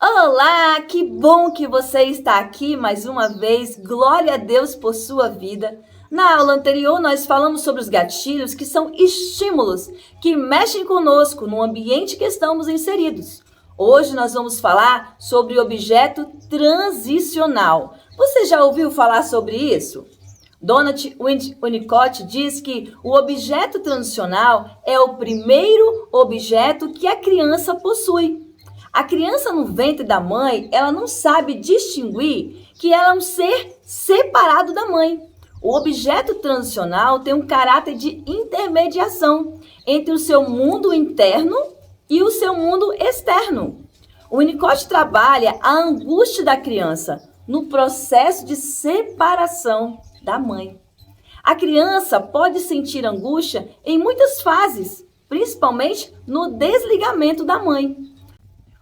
Olá, que bom que você está aqui mais uma vez. Glória a Deus por sua vida. Na aula anterior, nós falamos sobre os gatilhos, que são estímulos que mexem conosco no ambiente que estamos inseridos. Hoje nós vamos falar sobre o objeto transicional. Você já ouviu falar sobre isso? Donald Winnicott diz que o objeto transicional é o primeiro objeto que a criança possui. A criança no ventre da mãe, ela não sabe distinguir que ela é um ser separado da mãe. O objeto transicional tem um caráter de intermediação entre o seu mundo interno e o seu mundo externo. O Winnicott trabalha a angústia da criança no processo de separação da mãe. A criança pode sentir angústia em muitas fases, principalmente no desligamento da mãe.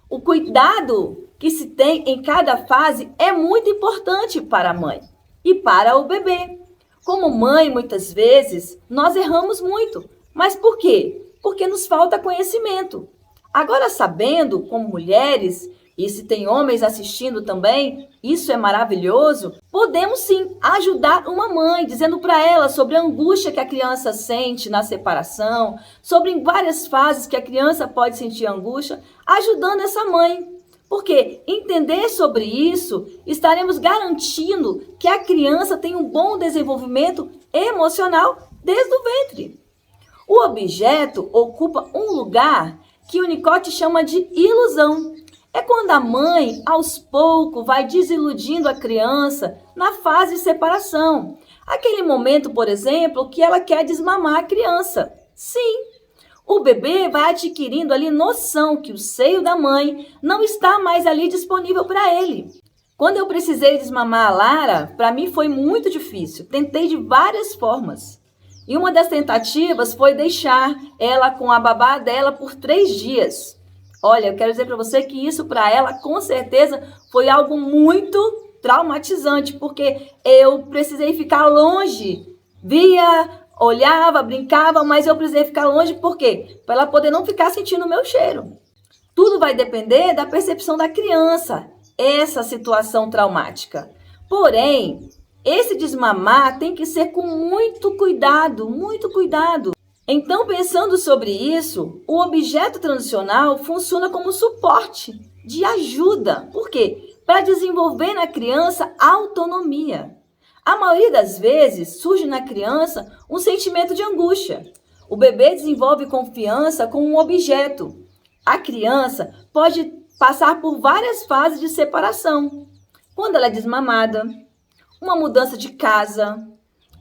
O cuidado que se tem em cada fase é muito importante para a mãe e para o bebê. Como mãe, muitas vezes, nós erramos muito. Mas por quê? Porque nos falta conhecimento. Agora, sabendo, como mulheres, e se tem homens assistindo também, isso é maravilhoso, podemos sim ajudar uma mãe, dizendo para ela sobre a angústia que a criança sente na separação, sobre várias fases que a criança pode sentir angústia, ajudando essa mãe. Porque entender sobre isso, estaremos garantindo que a criança tem um bom desenvolvimento emocional desde o ventre. O objeto ocupa um lugar que o Winnicott chama de ilusão. É quando a mãe, aos poucos, vai desiludindo a criança na fase de separação. Aquele momento, por exemplo, que ela quer desmamar a criança. Sim, o bebê vai adquirindo ali noção que o seio da mãe não está mais ali disponível para ele. Quando eu precisei desmamar a Lara, para mim foi muito difícil. Tentei de várias formas. E uma das tentativas foi deixar ela com a babá dela por 3 dias. Olha, eu quero dizer para você que isso para ela, com certeza, foi algo muito traumatizante, porque eu precisei ficar longe. Via, olhava, brincava, mas eu precisei ficar longe, por quê? Para ela poder não ficar sentindo o meu cheiro. Tudo vai depender da percepção da criança, essa situação traumática. Porém, esse desmamar tem que ser com muito cuidado, muito cuidado. Então, pensando sobre isso, o objeto transicional funciona como suporte de ajuda. Por quê? Para desenvolver na criança autonomia. A maioria das vezes surge na criança um sentimento de angústia. O bebê desenvolve confiança com um objeto. A criança pode passar por várias fases de separação. Quando ela é desmamada, uma mudança de casa,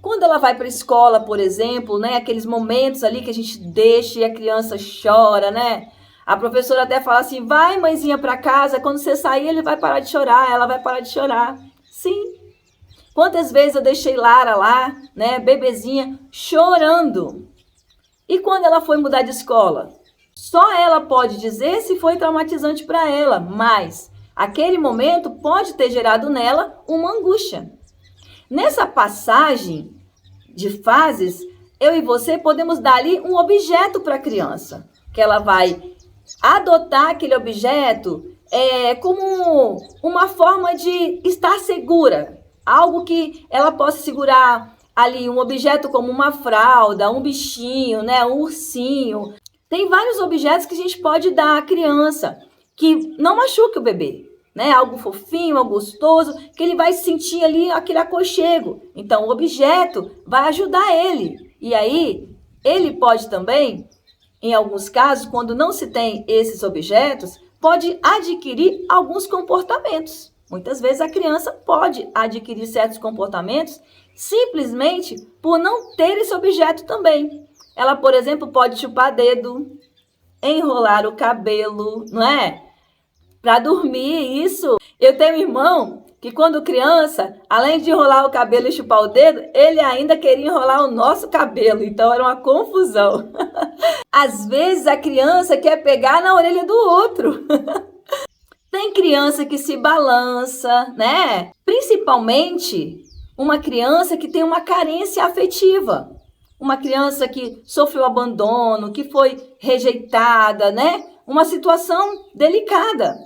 quando ela vai para a escola, por exemplo, né, aqueles momentos ali que a gente deixa e a criança chora, né? A professora até fala assim, vai mãezinha para casa, quando você sair ele vai parar de chorar, ela vai parar de chorar. Sim. Quantas vezes eu deixei Lara lá, né, bebezinha, chorando. E quando ela foi mudar de escola? Só ela pode dizer se foi traumatizante para ela, mas aquele momento pode ter gerado nela uma angústia. Nessa passagem de fases, eu e você podemos dar ali um objeto para a criança, que ela vai adotar aquele objeto como uma forma de estar segura, algo que ela possa segurar ali, um objeto como uma fralda, um bichinho, né, um ursinho. Tem vários objetos que a gente pode dar à criança, que não machuque o bebê. Né, algo fofinho, algo gostoso, que ele vai sentir ali aquele aconchego. Então, o objeto vai ajudar ele. E aí, ele pode também, em alguns casos, quando não se tem esses objetos, pode adquirir alguns comportamentos. Muitas vezes a criança pode adquirir certos comportamentos simplesmente por não ter esse objeto também. Ela, por exemplo, pode chupar dedo, enrolar o cabelo, não é? Para dormir, isso. Eu tenho um irmão que quando criança, além de enrolar o cabelo e chupar o dedo, ele ainda queria enrolar o nosso cabelo. Então era uma confusão. Às vezes a criança quer pegar na orelha do outro. Tem criança que se balança, né? Principalmente uma criança que tem uma carência afetiva. Uma criança que sofreu abandono, que foi rejeitada, né? Uma situação delicada.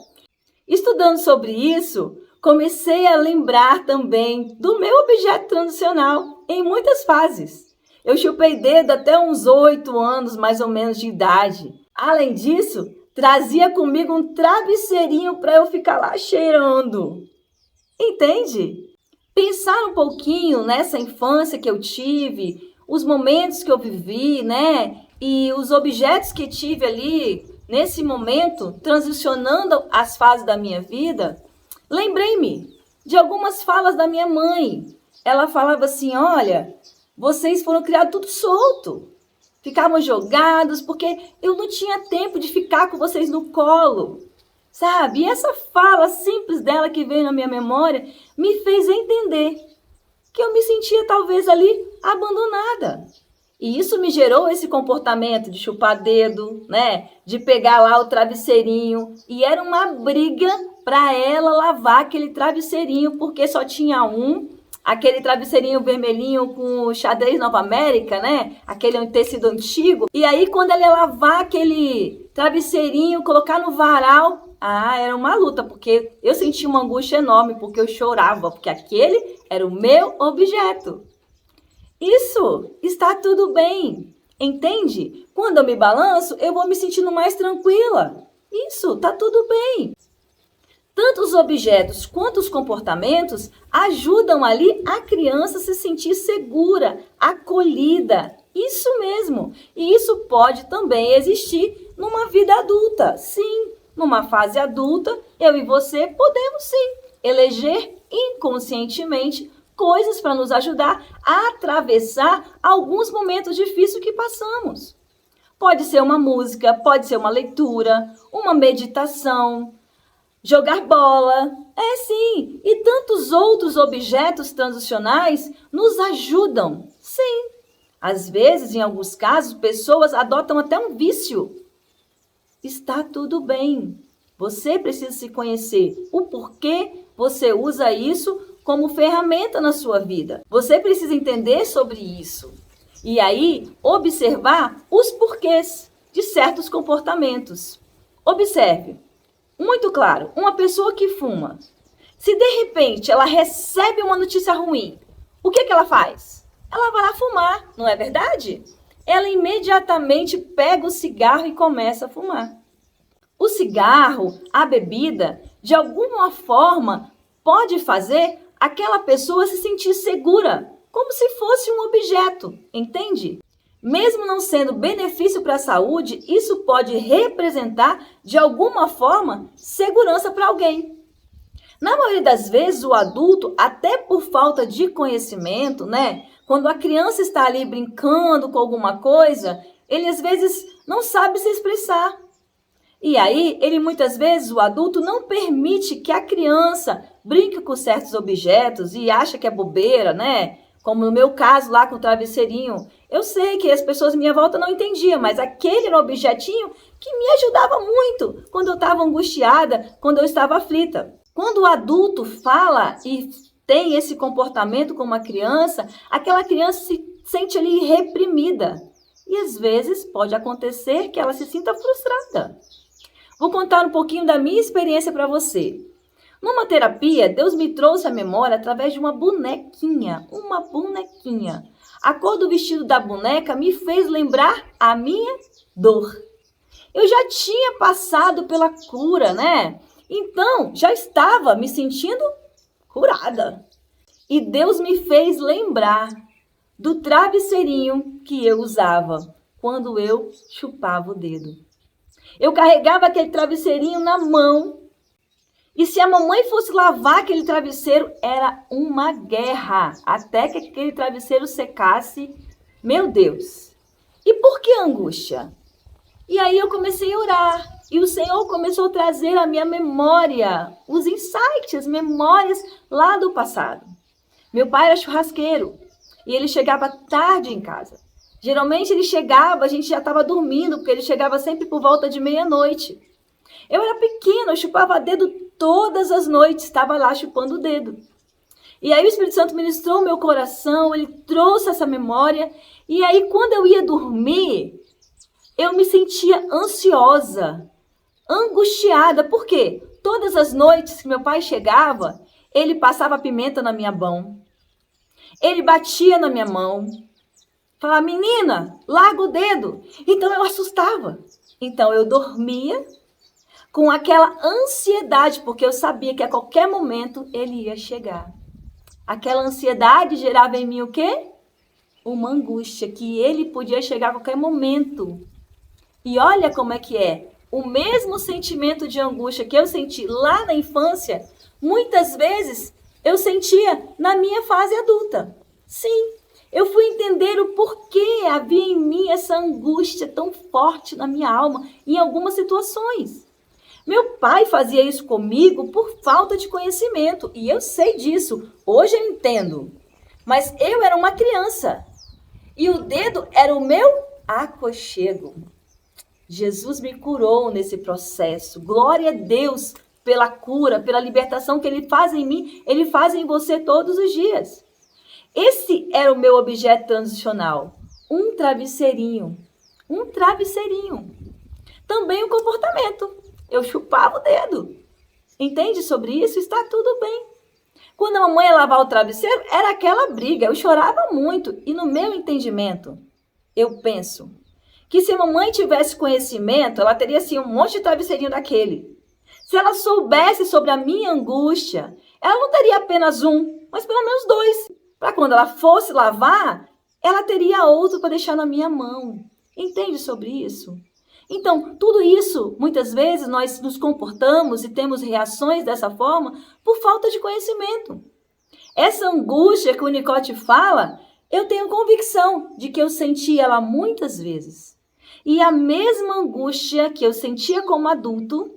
Estudando sobre isso, comecei a lembrar também do meu objeto transicional em muitas fases. Eu chupei dedo até uns 8 anos, mais ou menos, de idade. Além disso, trazia comigo um travesseirinho para eu ficar lá cheirando. Entende? Pensar um pouquinho nessa infância que eu tive, os momentos que eu vivi, né? E os objetos que tive ali nesse momento, transicionando as fases da minha vida, lembrei-me de algumas falas da minha mãe. Ela falava assim: olha, vocês foram criados tudo solto. Ficavam jogados porque eu não tinha tempo de ficar com vocês no colo. Sabe? E essa fala simples dela que veio na minha memória me fez entender que eu me sentia talvez ali abandonada. E isso me gerou esse comportamento de chupar dedo, né? De pegar lá o travesseirinho. E era uma briga para ela lavar aquele travesseirinho, porque só tinha um. Aquele travesseirinho vermelhinho com xadrez Nova América, né? Aquele tecido antigo. E aí, quando ela ia lavar aquele travesseirinho, colocar no varal, era uma luta, porque eu sentia uma angústia enorme, porque eu chorava, porque aquele era o meu objeto. Isso está tudo bem, entende? Quando eu me balanço, eu vou me sentindo mais tranquila. Isso, está tudo bem. Tanto os objetos quanto os comportamentos ajudam ali a criança a se sentir segura, acolhida. Isso mesmo. E isso pode também existir numa vida adulta. Sim, numa fase adulta, eu e você podemos sim eleger inconscientemente coisas para nos ajudar a atravessar alguns momentos difíceis que passamos. Pode ser uma música, pode ser uma leitura, uma meditação, jogar bola, sim, e tantos outros objetos transicionais nos ajudam, sim. Às vezes, em alguns casos, pessoas adotam até um vício. Está tudo bem. Você precisa se conhecer. O porquê você usa isso como ferramenta na sua vida. Você precisa entender sobre isso. E aí, observar os porquês de certos comportamentos. Observe. Muito claro, uma pessoa que fuma, se de repente ela recebe uma notícia ruim, o que ela faz? Ela vai lá fumar, não é verdade? Ela imediatamente pega o cigarro e começa a fumar. O cigarro, a bebida, de alguma forma, pode fazer aquela pessoa se sentir segura, como se fosse um objeto, entende? Mesmo não sendo benefício para a saúde, isso pode representar, de alguma forma, segurança para alguém. Na maioria das vezes, o adulto, até por falta de conhecimento, né? Quando a criança está ali brincando com alguma coisa, ele às vezes não sabe se expressar. E aí, muitas vezes, o adulto não permite que a criança brinque com certos objetos e acha que é bobeira, né? Como no meu caso lá com o travesseirinho. Eu sei que as pessoas à minha volta não entendiam, mas aquele era um objetinho que me ajudava muito quando eu estava angustiada, quando eu estava aflita. Quando o adulto fala e tem esse comportamento como uma criança, aquela criança se sente ali reprimida. E às vezes pode acontecer que ela se sinta frustrada. Vou contar um pouquinho da minha experiência para você. Numa terapia, Deus me trouxe a memória através de uma bonequinha. Uma bonequinha. A cor do vestido da boneca me fez lembrar a minha dor. Eu já tinha passado pela cura, né? Então, já estava me sentindo curada. E Deus me fez lembrar do travesseirinho que eu usava quando eu chupava o dedo. Eu carregava aquele travesseirinho na mão. E se a mamãe fosse lavar aquele travesseiro, era uma guerra. Até que aquele travesseiro secasse. Meu Deus! E por que angústia? E aí eu comecei a orar. E o Senhor começou a trazer à minha memória os insights, as memórias lá do passado. Meu pai era churrasqueiro. E ele chegava tarde em casa. Geralmente ele chegava, a gente já estava dormindo, porque ele chegava sempre por volta de meia-noite. Eu era pequena, eu chupava dedo todas as noites, estava lá chupando o dedo. E aí o Espírito Santo ministrou o meu coração, ele trouxe essa memória. E aí quando eu ia dormir, eu me sentia ansiosa, angustiada. Por quê? Todas as noites que meu pai chegava, ele passava pimenta na minha mão. Ele batia na minha mão. Falava, menina, larga o dedo. Então eu assustava. Então eu dormia com aquela ansiedade, porque eu sabia que a qualquer momento ele ia chegar. Aquela ansiedade gerava em mim o quê? Uma angústia, que ele podia chegar a qualquer momento. E olha como é que é. O mesmo sentimento de angústia que eu senti lá na infância, muitas vezes eu sentia na minha fase adulta. Sim, eu fui entender o porquê havia em mim essa angústia tão forte na minha alma em algumas situações. Meu pai fazia isso comigo por falta de conhecimento, e eu sei disso, hoje eu entendo. Mas eu era uma criança, e o dedo era o meu aconchego. Jesus me curou nesse processo. Glória a Deus pela cura, pela libertação que Ele faz em mim, Ele faz em você todos os dias. Esse era o meu objeto transicional, um travesseirinho. Um travesseirinho. Também um comportamento. Eu chupava o dedo. Entende sobre isso? Está tudo bem. Quando a mamãe ia lavar o travesseiro, era aquela briga. Eu chorava muito. E no meu entendimento, eu penso que se a mamãe tivesse conhecimento, ela teria assim um monte de travesseirinho daquele. Se ela soubesse sobre a minha angústia, ela não teria apenas um, mas pelo menos dois. Para quando ela fosse lavar, ela teria outro para deixar na minha mão. Entende sobre isso? Então, tudo isso, muitas vezes, nós nos comportamos e temos reações dessa forma por falta de conhecimento. Essa angústia que o Nicote fala, eu tenho convicção de que eu senti ela muitas vezes. E a mesma angústia que eu sentia como adulto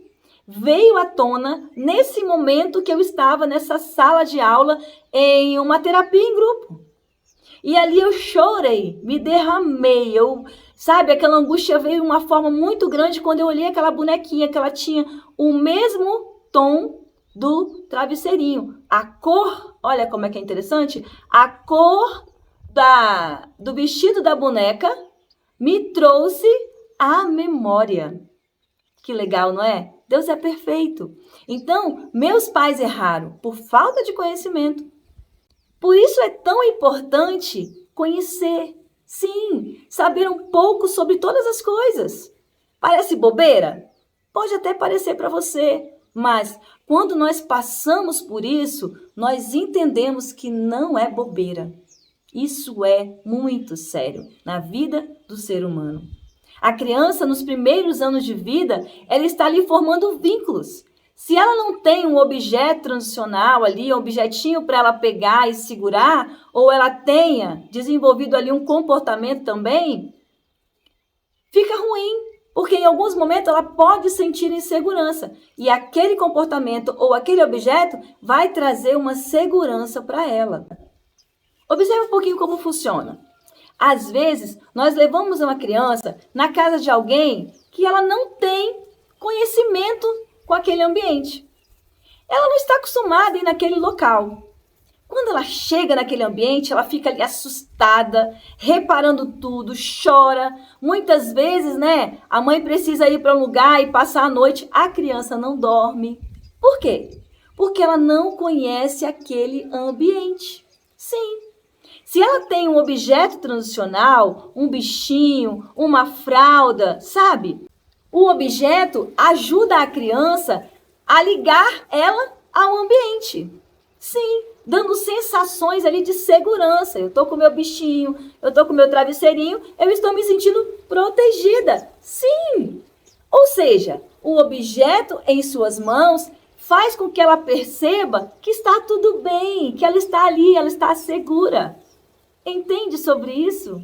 veio à tona nesse momento que eu estava nessa sala de aula em uma terapia em grupo. E ali eu chorei, me derramei, sabe, aquela angústia veio de uma forma muito grande quando eu olhei aquela bonequinha que ela tinha o mesmo tom do travesseirinho. A cor, olha como é que é interessante, a cor do vestido da boneca me trouxe a memória. Que legal, não é? Deus é perfeito. Então, meus pais erraram por falta de conhecimento. Por isso é tão importante conhecer, sim, saber um pouco sobre todas as coisas. Parece bobeira? Pode até parecer para você, mas quando nós passamos por isso, nós entendemos que não é bobeira. Isso é muito sério na vida do ser humano. A criança, nos primeiros anos de vida, ela está ali formando vínculos. Se ela não tem um objeto transicional ali, um objetinho para ela pegar e segurar, ou ela tenha desenvolvido ali um comportamento também, fica ruim, porque em alguns momentos ela pode sentir insegurança. E aquele comportamento ou aquele objeto vai trazer uma segurança para ela. Observe um pouquinho como funciona. Às vezes, nós levamos uma criança na casa de alguém que ela não tem conhecimento com aquele ambiente. Ela não está acostumada a ir naquele local. Quando ela chega naquele ambiente, ela fica ali assustada, reparando tudo, chora. Muitas vezes, a mãe precisa ir para um lugar e passar a noite, a criança não dorme. Por quê? Porque ela não conhece aquele ambiente. Sim. Se ela tem um objeto transicional, um bichinho, uma fralda, sabe? O objeto ajuda a criança a ligar ela ao ambiente. Sim, dando sensações ali de segurança. Eu estou com o meu bichinho, eu estou com o meu travesseirinho, eu estou me sentindo protegida. Sim! Ou seja, o objeto em suas mãos faz com que ela perceba que está tudo bem, que ela está ali, ela está segura. Entende sobre isso?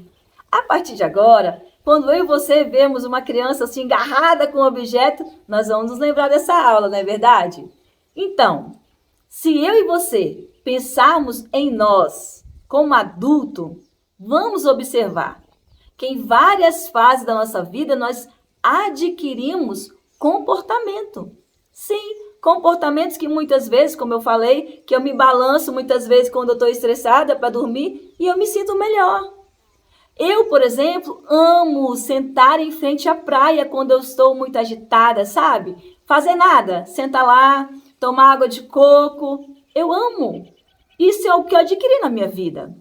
A partir de agora, quando eu e você vemos uma criança assim agarrada com um objeto, nós vamos nos lembrar dessa aula, não é verdade? Então, se eu e você pensarmos em nós como adulto, vamos observar que em várias fases da nossa vida nós adquirimos comportamento. Sim, comportamentos que muitas vezes, como eu falei, que eu me balanço muitas vezes quando eu estou estressada para dormir e eu me sinto melhor. Eu, por exemplo, amo sentar em frente à praia quando eu estou muito agitada, sabe? fazer nada, sentar lá, tomar água de coco. Eu amo. Isso é o que eu adquiri na minha vida.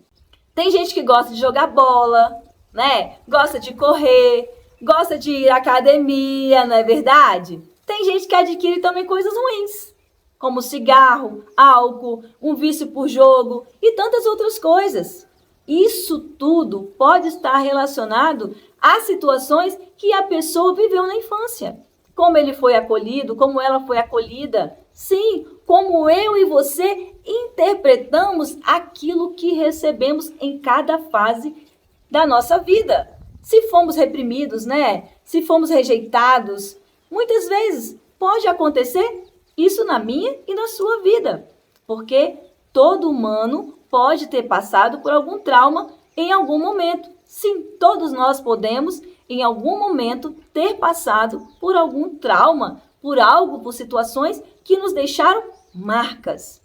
Tem gente que gosta de jogar bola, né? Gosta de correr, gosta de ir à academia, não é verdade? Tem gente que adquire também coisas ruins, como cigarro, álcool, um vício por jogo e tantas outras coisas. Isso tudo pode estar relacionado a situações que a pessoa viveu na infância. Como ele foi acolhido, como ela foi acolhida. Sim, como eu e você interpretamos aquilo que recebemos em cada fase da nossa vida. Se fomos reprimidos, né? Se fomos rejeitados, muitas vezes pode acontecer isso na minha e na sua vida. Porque todo humano pode ter passado por algum trauma em algum momento. Sim, todos nós podemos, em algum momento, ter passado por algum trauma, por algo, por situações que nos deixaram marcas.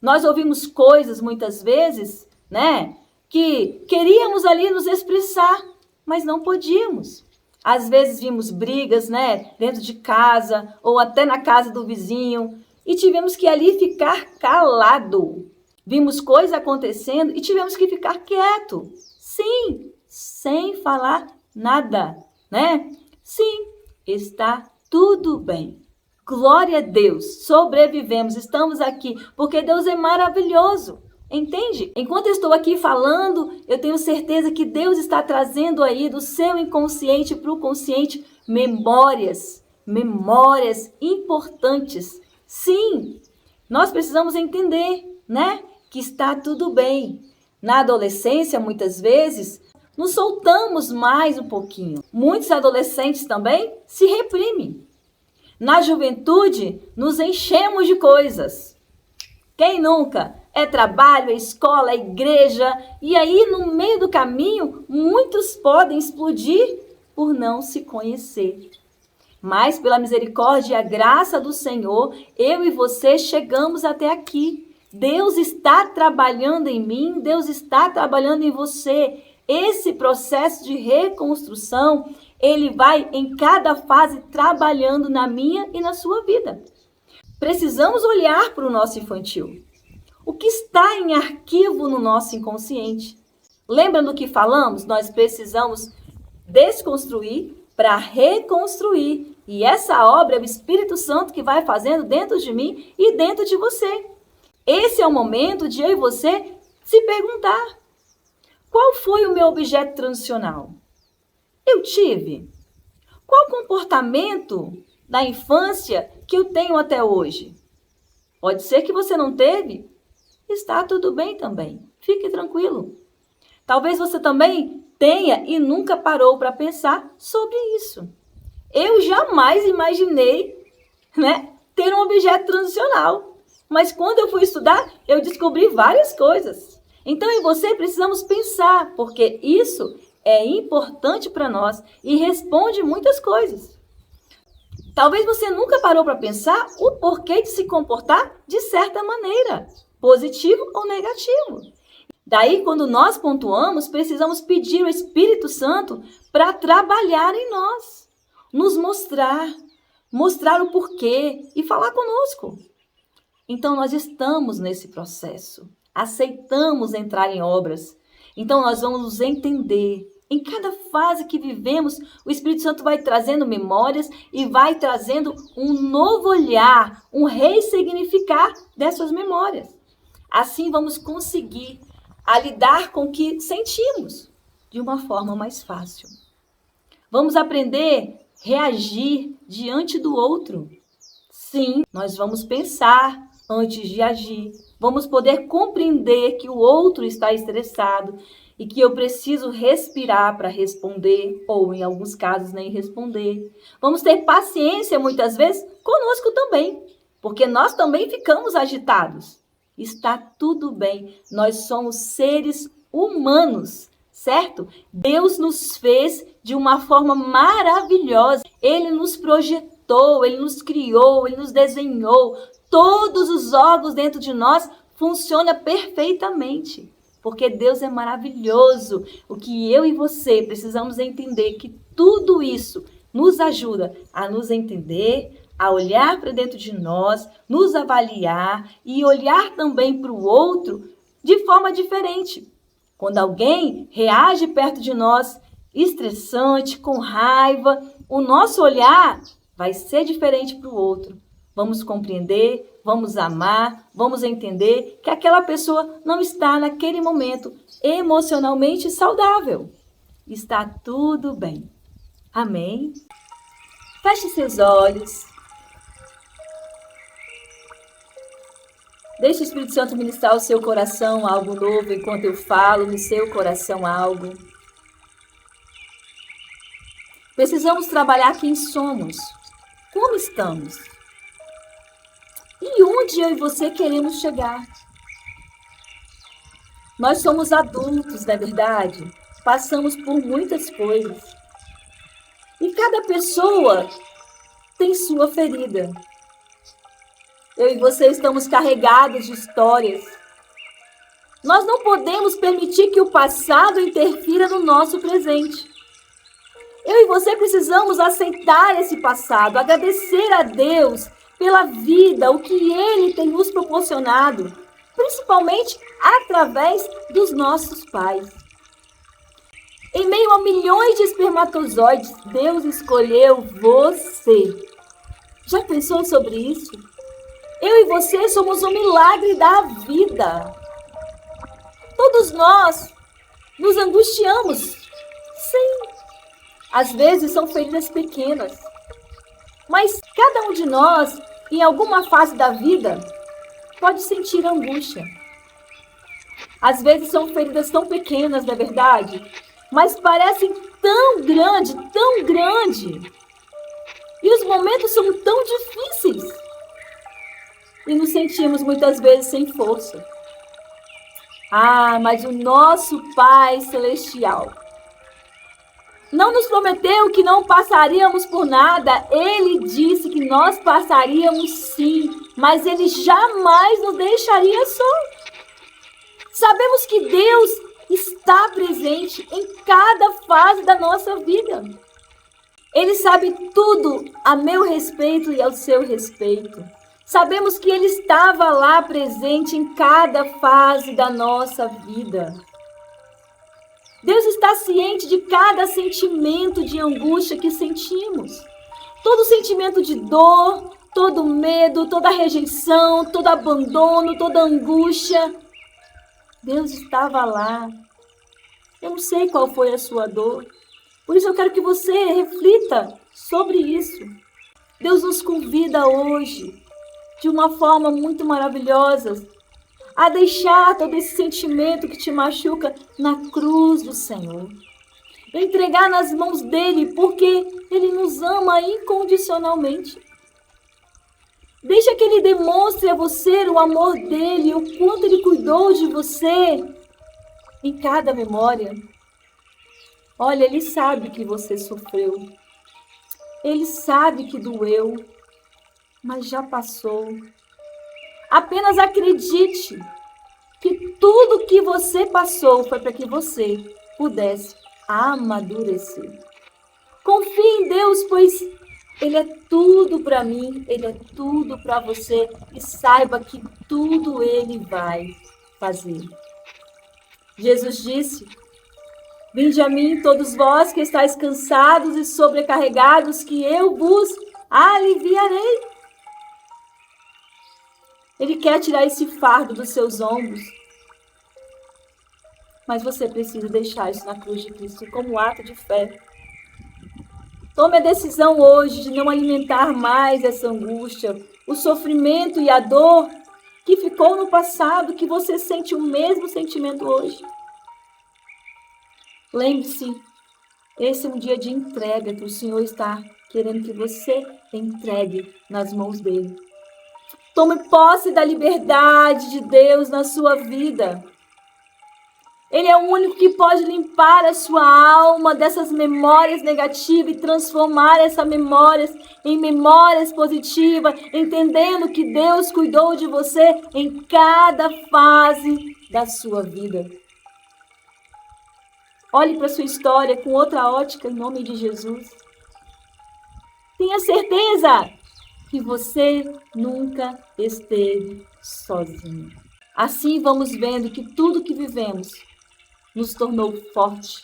Nós ouvimos coisas, muitas vezes, né, que queríamos ali nos expressar, mas não podíamos. Às vezes vimos brigas, né, dentro de casa ou até na casa do vizinho e tivemos que ali ficar calado. Vimos coisas acontecendo e tivemos que ficar quieto. Sim, sem falar nada, né? Sim, está tudo bem. Glória a Deus, sobrevivemos, estamos aqui, porque Deus é maravilhoso, entende? Enquanto eu estou aqui falando, eu tenho certeza que Deus está trazendo aí do seu inconsciente para o consciente memórias importantes. Sim, nós precisamos entender, né, que está tudo bem. Na adolescência, muitas vezes, nos soltamos mais um pouquinho. Muitos adolescentes também se reprimem. Na juventude, nos enchemos de coisas. Quem nunca? É trabalho, é escola, é igreja. E aí, no meio do caminho, muitos podem explodir por não se conhecer. Mas, pela misericórdia e a graça do Senhor, eu e você chegamos até aqui. Deus está trabalhando em mim, Deus está trabalhando em você. Esse processo de reconstrução, ele vai em cada fase trabalhando na minha e na sua vida. Precisamos olhar para o nosso infantil. O que está em arquivo no nosso inconsciente? Lembra do que falamos? Nós precisamos desconstruir para reconstruir. E essa obra é o Espírito Santo que vai fazendo dentro de mim e dentro de você. Esse é o momento de eu e você se perguntar: qual foi o meu objeto transicional? Eu tive? Qual comportamento da infância que eu tenho até hoje? Pode ser que você não teve? Está tudo bem também. Fique tranquilo. Talvez você também tenha e nunca parou para pensar sobre isso. Eu jamais imaginei, né, ter um objeto transicional. Mas quando eu fui estudar, eu descobri várias coisas. Então, eu e você precisamos pensar, porque isso é importante para nós e responde muitas coisas. Talvez você nunca parou para pensar o porquê de se comportar de certa maneira, positivo ou negativo. Daí, quando nós pontuamos, precisamos pedir ao Espírito Santo para trabalhar em nós, nos mostrar o porquê e falar conosco. Então, nós estamos nesse processo, aceitamos entrar em obras. Então, nós vamos nos entender. Em cada fase que vivemos, o Espírito Santo vai trazendo memórias e vai trazendo um novo olhar, um ressignificar dessas memórias. Assim, vamos conseguir lidar com o que sentimos de uma forma mais fácil. Vamos aprender a reagir diante do outro. Sim, nós vamos pensar antes de agir. Vamos poder compreender que o outro está estressado e que eu preciso respirar para responder, ou em alguns casos nem responder. Vamos ter paciência muitas vezes conosco também, porque nós também ficamos agitados. Está tudo bem, nós somos seres humanos, certo? Deus nos fez de uma forma maravilhosa. Ele nos projetou, Ele nos criou, Ele nos desenhou. Todos os órgãos dentro de nós funcionam perfeitamente, porque Deus é maravilhoso. O que eu e você precisamos entender que tudo isso nos ajuda a nos entender, a olhar para dentro de nós, nos avaliar e olhar também para o outro de forma diferente. Quando alguém reage perto de nós estressante, com raiva, o nosso olhar vai ser diferente para o outro. Vamos compreender, vamos amar, vamos entender que aquela pessoa não está naquele momento emocionalmente saudável. Está tudo bem. Amém? Feche seus olhos. Deixe o Espírito Santo ministrar ao seu coração algo novo enquanto eu falo no seu coração algo. Precisamos trabalhar quem somos, como estamos e onde eu e você queremos chegar. Nós somos adultos, não é verdade? Passamos por muitas coisas. E cada pessoa tem sua ferida. Eu e você estamos carregados de histórias. Nós não podemos permitir que o passado interfira no nosso presente. Eu e você precisamos aceitar esse passado, agradecer a Deus pela vida, o que Ele tem nos proporcionado, principalmente através dos nossos pais. Em meio a milhões de espermatozoides, Deus escolheu você. Já pensou sobre isso? Eu e você somos um milagre da vida. Todos nós nos angustiamos. Sim. Às vezes são feridas pequenas. Mas cada um de nós, em alguma fase da vida, pode sentir angústia. Às vezes são feridas tão pequenas, não é verdade? Mas parecem tão grande, tão grande. E os momentos são tão difíceis. E nos sentimos muitas vezes sem força. Ah, mas o nosso Pai Celestial não nos prometeu que não passaríamos por nada. Ele disse que nós passaríamos sim, mas Ele jamais nos deixaria só. Sabemos que Deus está presente em cada fase da nossa vida. Ele sabe tudo a meu respeito e ao seu respeito. Sabemos que Ele estava lá presente em cada fase da nossa vida. Deus está ciente de cada sentimento de angústia que sentimos. Todo sentimento de dor, todo medo, toda rejeição, todo abandono, toda angústia. Deus estava lá. Eu não sei qual foi a sua dor. Por isso eu quero que você reflita sobre isso. Deus nos convida hoje, de uma forma muito maravilhosa, a deixar todo esse sentimento que te machuca na cruz do Senhor. Entregar nas mãos dele, porque ele nos ama incondicionalmente. Deixa que ele demonstre a você o amor dele, o quanto ele cuidou de você em cada memória. Olha, ele sabe que você sofreu. Ele sabe que doeu, mas já passou. Apenas acredite que tudo que você passou foi para que você pudesse amadurecer. Confie em Deus, pois Ele é tudo para mim, Ele é tudo para você, e saiba que tudo Ele vai fazer. Jesus disse: vinde a mim todos vós que estáis cansados e sobrecarregados, que eu vos aliviarei. Ele quer tirar esse fardo dos seus ombros. Mas você precisa deixar isso na cruz de Cristo como ato de fé. Tome a decisão hoje de não alimentar mais essa angústia, o sofrimento e a dor que ficou no passado, que você sente o mesmo sentimento hoje. Lembre-se, esse é um dia de entrega que o Senhor está querendo que você entregue nas mãos dele. Tome posse da liberdade de Deus na sua vida. Ele é o único que pode limpar a sua alma dessas memórias negativas e transformar essas memórias em memórias positivas, entendendo que Deus cuidou de você em cada fase da sua vida. Olhe para a sua história com outra ótica em nome de Jesus. Tenha certeza que você nunca esteve sozinho. Assim vamos vendo que tudo que vivemos nos tornou forte,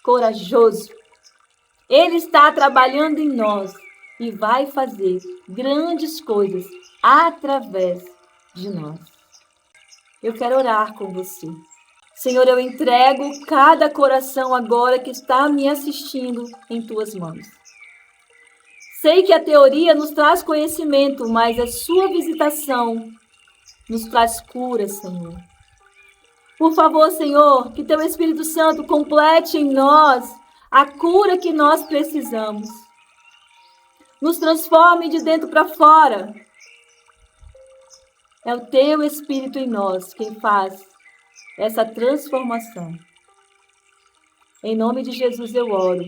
corajoso. Ele está trabalhando em nós e vai fazer grandes coisas através de nós. Eu quero orar com você. Senhor, eu entrego cada coração agora que está me assistindo em tuas mãos. Sei que a teoria nos traz conhecimento, mas a sua visitação nos traz cura, Senhor. Por favor, Senhor, que teu Espírito Santo complete em nós a cura que nós precisamos. Nos transforme de dentro para fora. É o teu Espírito em nós quem faz essa transformação. Em nome de Jesus eu oro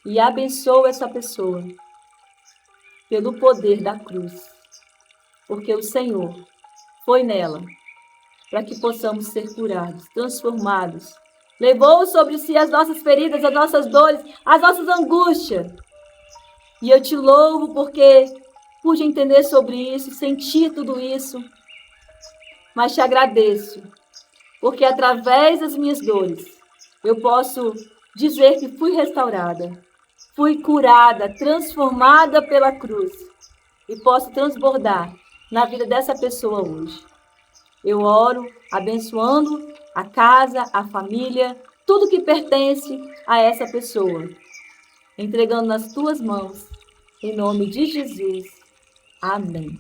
e abençoo essa pessoa pelo poder da cruz, porque o Senhor foi nela para que possamos ser curados, transformados. Levou sobre si as nossas feridas, as nossas dores, as nossas angústias. E eu te louvo porque pude entender sobre isso, sentir tudo isso. Mas te agradeço, porque através das minhas dores, eu posso dizer que fui restaurada, fui curada, transformada pela cruz. E posso transbordar na vida dessa pessoa hoje. Eu oro abençoando a casa, a família, tudo que pertence a essa pessoa. Entregando nas tuas mãos, em nome de Jesus. Amém.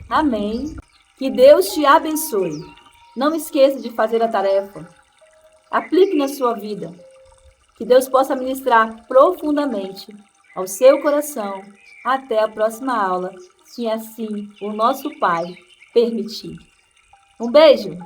Amém. Que Deus te abençoe. Não esqueça de fazer a tarefa. Aplique na sua vida. Que Deus possa ministrar profundamente ao seu coração. Até a próxima aula, se assim o nosso Pai permitir. Um beijo!